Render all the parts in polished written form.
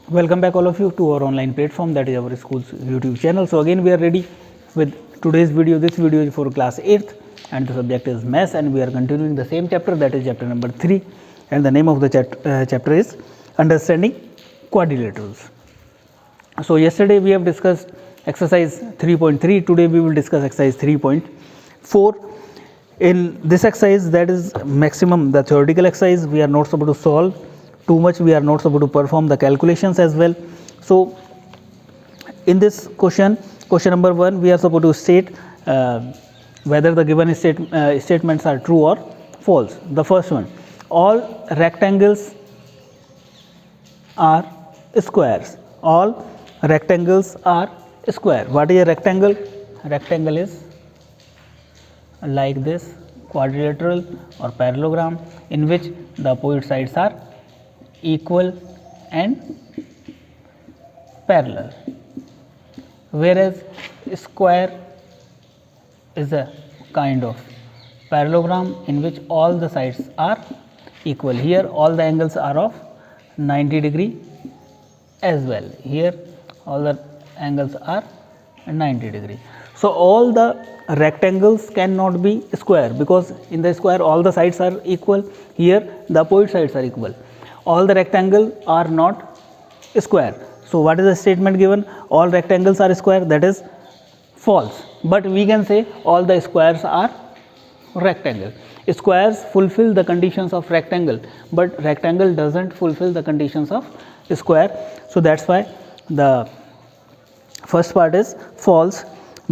Welcome back all of you to our online platform, that is our school's YouTube channel. So again we are ready with today's video. This video is for class 8th and the subject is maths, and we are continuing the same chapter, that is chapter number 3, and the name of the chapter is understanding quadrilaterals. So yesterday we have discussed exercise 3.3. Today we will discuss exercise 3.4. In this exercise, that is maximum the theoretical exercise, we are not supposed to solve too much, we are not supposed to perform the calculations as well. So in this question number 1, we are supposed to state whether the given statements are true or false. The first one, all rectangles are squares. All rectangles are square. What is a rectangle? Rectangle is like this quadrilateral or parallelogram in which the opposite sides are equal and parallel, whereas square is a kind of parallelogram in which all the sides are equal. Here all the angles are of 90 degree as well. Here all the angles are 90 degree. So all the rectangles cannot be square, because in the square all the sides are equal. Here the opposite sides are equal. All the rectangles are not square. So what is the statement given? All rectangles are square. That is false. But we can say all the squares are rectangle. Squares fulfill the conditions of rectangle, but rectangle doesn't fulfill the conditions of square. So that's why the first part is false.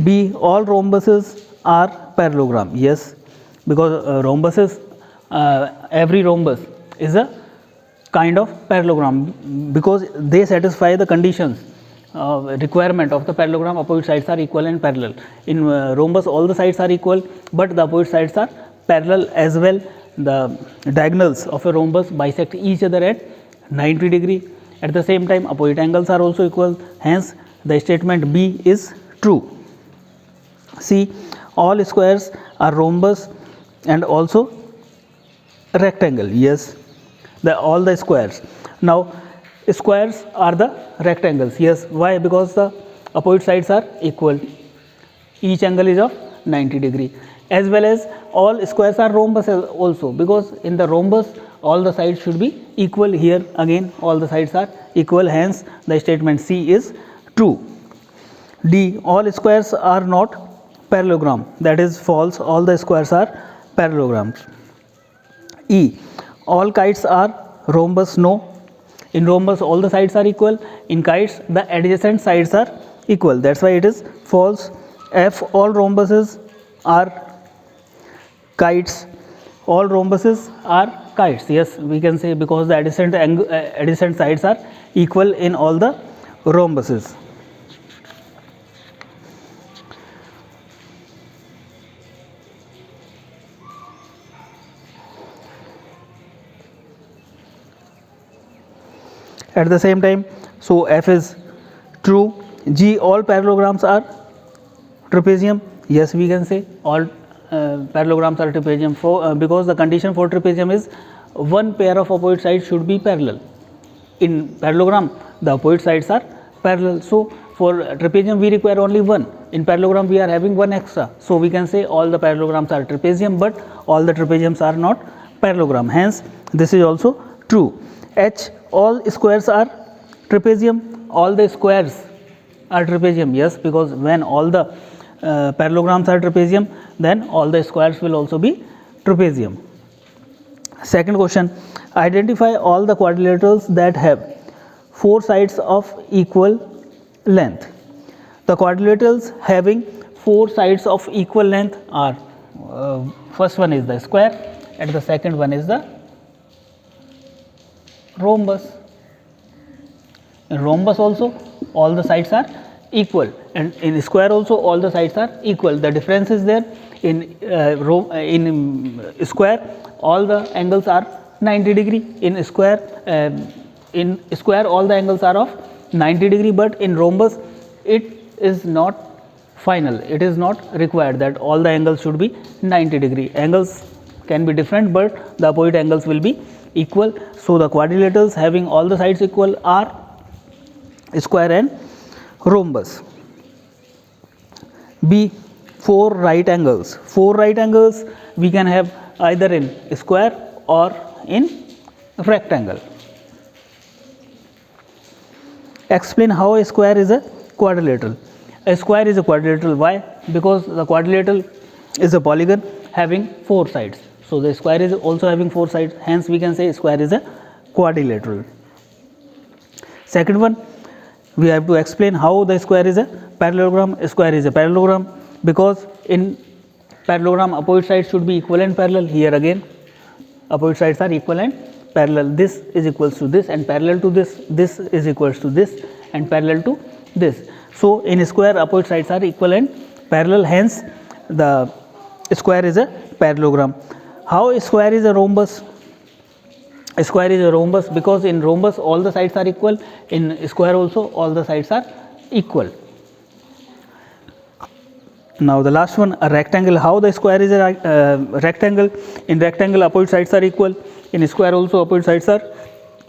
B, all rhombuses are parallelogram. Yes, because rhombuses, every rhombus is a kind of parallelogram, because they satisfy the conditions requirement of the parallelogram. Opposite sides are equal and parallel. In rhombus all the sides are equal, but the opposite sides are parallel as well. The diagonals of a rhombus bisect each other at 90 degree. At the same time opposite angles are also equal, hence the statement B is true. C, all squares are rhombus and also rectangle. Yes, all the squares. Now squares are the rectangles. Yes, why? Because the opposite sides are equal, each angle is of 90 degree, as well as all squares are rhombus also, because in the rhombus all the sides should be equal. Here again all the sides are equal, hence the statement C is true. D, all squares are not parallelogram. That is false. All the squares are parallelograms. E, all kites are rhombus. No, in rhombus all the sides are equal. In kites the adjacent sides are equal. That's why it is false. F, all rhombuses are kites. All rhombuses are kites. Yes, we can say, because the adjacent sides are equal in all the rhombuses. At the same time, so F is true. G, all parallelograms are trapezium. Yes, we can say all parallelograms are trapezium, for because the condition for trapezium is one pair of opposite sides should be parallel. In parallelogram the opposite sides are parallel, so for trapezium we require only one. In parallelogram we are having one extra, so we can say all the parallelograms are trapezium, but all the trapeziums are not parallelogram, hence this is also true. H, all squares are trapezium. All the squares are trapezium. Yes, because when all the parallelograms are trapezium, then all the squares will also be trapezium. Second question, identify all the quadrilaterals that have four sides of equal length. The quadrilaterals having four sides of equal length are, first one is the square, and the second one is the rhombus. In rhombus also all the sides are equal, and in square also all the sides are equal. The difference is there in square all the angles are 90 degree. In square all the angles are of 90 degree, but in rhombus it is not final. It is not required that all the angles should be 90 degree. Angles can be different, but the opposite angles will be equal. So the quadrilaterals having all the sides equal are square and rhombus. B, 4 right angles. 4 right angles we can have either in square or in rectangle. Explain how a square is a quadrilateral. A square is a quadrilateral. Why? Because the quadrilateral is a polygon having 4 sides. So the square is also having 4 sides. Hence we can say square is a quadrilateral. Second one, we have to explain how the square is a parallelogram. A square is a parallelogram because in parallelogram opposite sides should be equal and parallel. Here again opposite sides are equal and parallel. This is equals to this and parallel to this. This is equals to this and parallel to this. So in a square opposite sides are equal and parallel. Hence the square is a parallelogram. How a square is a rhombus? A square is a rhombus because in rhombus all the sides are equal. In square also all the sides are equal. Now the last one, a rectangle. How the square is a rectangle? In rectangle opposite sides are equal. In square also opposite sides are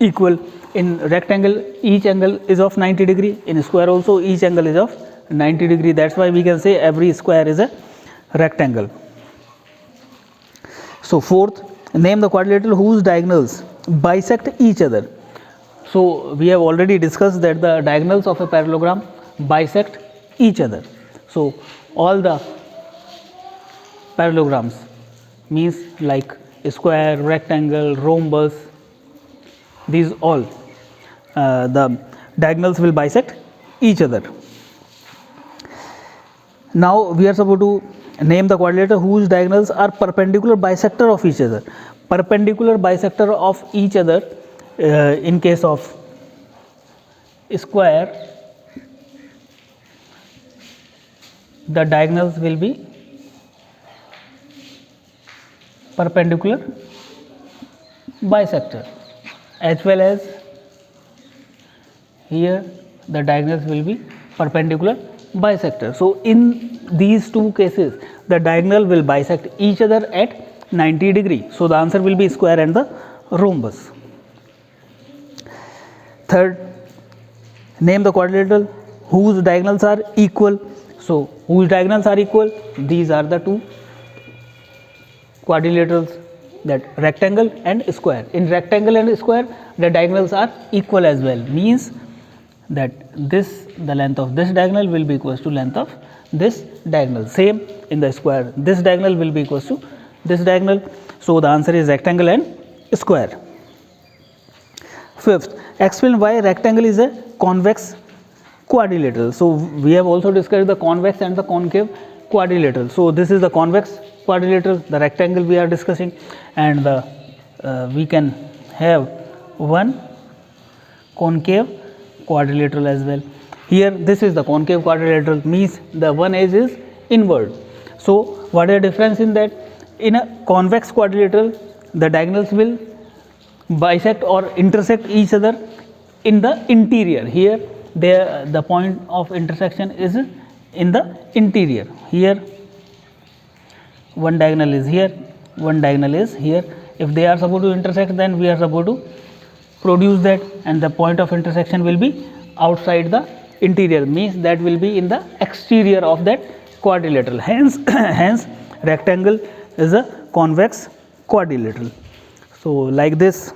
equal. In rectangle each angle is of 90 degree. In square also each angle is of 90 degree. That's why we can say every square is a rectangle. So fourth, name the quadrilateral whose diagonals bisect each other. So we have already discussed that the diagonals of a parallelogram bisect each other. So all the parallelograms means like square, rectangle, rhombus, these all the diagonals will bisect each other. Now we are supposed to name the quadrilateral whose diagonals are perpendicular bisector of each other. Perpendicular bisector of each other in case of square, the diagonals will be perpendicular bisector, as well as here the diagonals will be perpendicular bisector. So in these two cases the diagonal will bisect each other at 90 degree. So the answer will be square and the rhombus. Third, name the quadrilateral whose diagonals are equal. So whose diagonals are equal? These are the two quadrilaterals, that rectangle and square. In rectangle and square the diagonals are equal as well, means that this, the length of this diagonal will be equals to length of this diagonal. Same in the square, this diagonal will be equals to this diagonal. So the answer is rectangle and square. Fifth, explain why rectangle is a convex quadrilateral. So we have also discussed the convex and the concave quadrilateral. So this is the convex quadrilateral, the rectangle we are discussing, and the we can have one concave quadrilateral as well. Here this is the concave quadrilateral, means the one edge is inward. So what is the difference in that? In a convex quadrilateral the diagonals will bisect or intersect each other in the interior. Here the point of intersection is in the interior. Here one diagonal is here, one diagonal is here. If they are supposed to intersect, then we are supposed to produce that, and the point of intersection will be outside the interior, means that will be in the exterior of that quadrilateral. Hence hence rectangle is a convex quadrilateral. So like this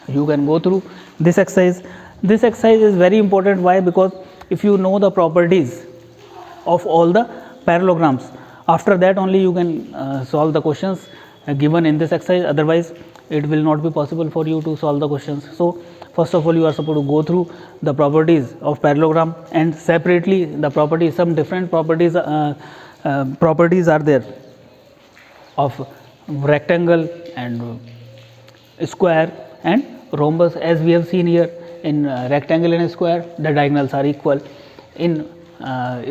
you can go through this exercise. This exercise is very important. Why? Because if you know the properties of all the parallelograms, after that only you can solve the questions given in this exercise. Otherwise it will not be possible for you to solve the questions. So first of all you are supposed to go through the properties of parallelogram, and separately the properties, some different properties are there of rectangle and square and rhombus. As we have seen here, in rectangle and square the diagonals are equal. In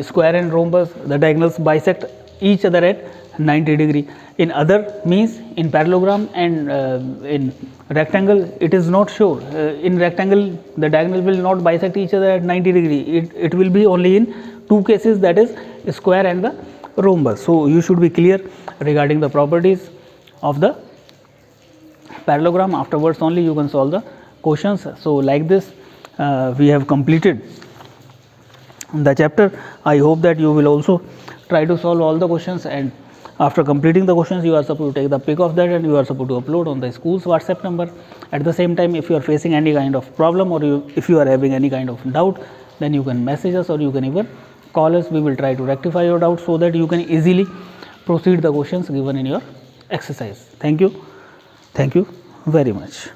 square and rhombus the diagonals bisect each other at 90 degree. In other means in parallelogram and in rectangle it is not sure. In rectangle the diagonal will not bisect each other at 90 degree. It will be only in two cases, that is square and the rhombus. So you should be clear regarding the properties of the parallelogram. Afterwards only you can solve the questions. So like this we have completed the chapter. I hope that you will also try to solve all the questions, and after completing the questions you are supposed to take the pic of that and you are supposed to upload on the school's WhatsApp number. At the same time, if you are facing any kind of problem, or if you are having any kind of doubt, then you can message us or you can even call us. We will try to rectify your doubt so that you can easily proceed the questions given in your exercise. Thank you very much.